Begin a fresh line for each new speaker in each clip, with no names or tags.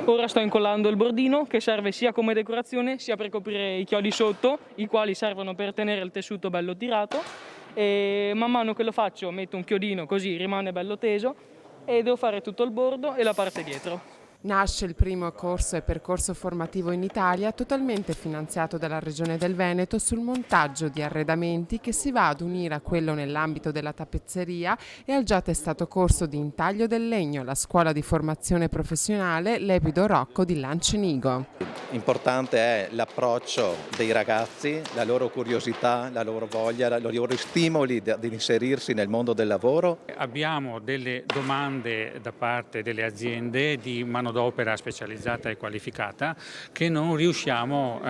Ora sto incollando il bordino che serve sia come decorazione sia per coprire i chiodi sotto, i quali servono per tenere il tessuto bello tirato, e man mano che lo faccio metto un chiodino così rimane bello teso e devo fare tutto il bordo e la parte dietro.
Nasce il primo corso e percorso formativo in Italia totalmente finanziato dalla Regione del Veneto sul montaggio di arredamenti che si va ad unire a quello nell'ambito della tappezzeria e al già testato corso di intaglio del legno, la scuola di formazione professionale Lepido Rocco di Lancenigo.
Importante è l'approccio dei ragazzi, la loro curiosità, la loro voglia, i loro stimoli di inserirsi nel mondo del lavoro.
Abbiamo delle domande da parte delle aziende di manodopera specializzata e qualificata che non riusciamo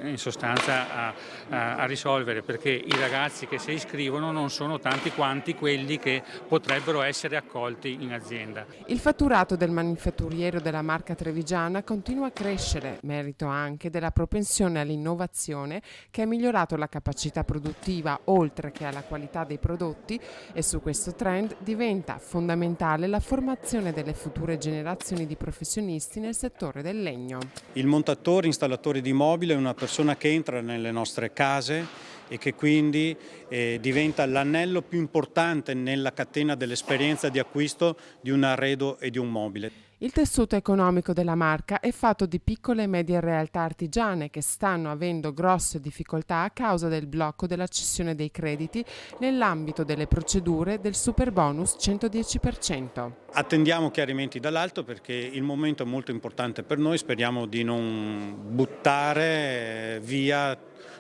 in sostanza a risolvere, perché i ragazzi che si iscrivono non sono tanti quanti quelli che potrebbero essere accolti in azienda.
Il fatturato del manifatturiero della marca trevigiana continua a crescere, merito anche della propensione all'innovazione che ha migliorato la capacità produttiva oltre che alla qualità dei prodotti, e su questo trend diventa fondamentale la formazione delle future generazioni di professionisti nel settore del legno.
Il montatore, installatore di mobile è una persona che entra nelle nostre case e che quindi diventa l'anello più importante nella catena dell'esperienza di acquisto di un arredo e di un mobile.
Il tessuto economico della marca è fatto di piccole e medie realtà artigiane che stanno avendo grosse difficoltà a causa del blocco della cessione dei crediti nell'ambito delle procedure del superbonus 110%.
Attendiamo chiarimenti dall'alto perché il momento è molto importante per noi, speriamo di non buttare via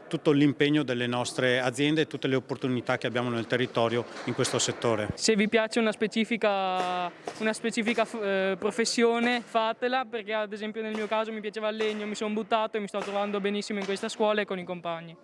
tutto l'impegno delle nostre aziende e tutte le opportunità che abbiamo nel territorio in questo settore.
Se vi piace una specifica professione, fatela, perché ad esempio nel mio caso mi piaceva il legno, mi sono buttato e mi sto trovando benissimo in questa scuola e con i compagni.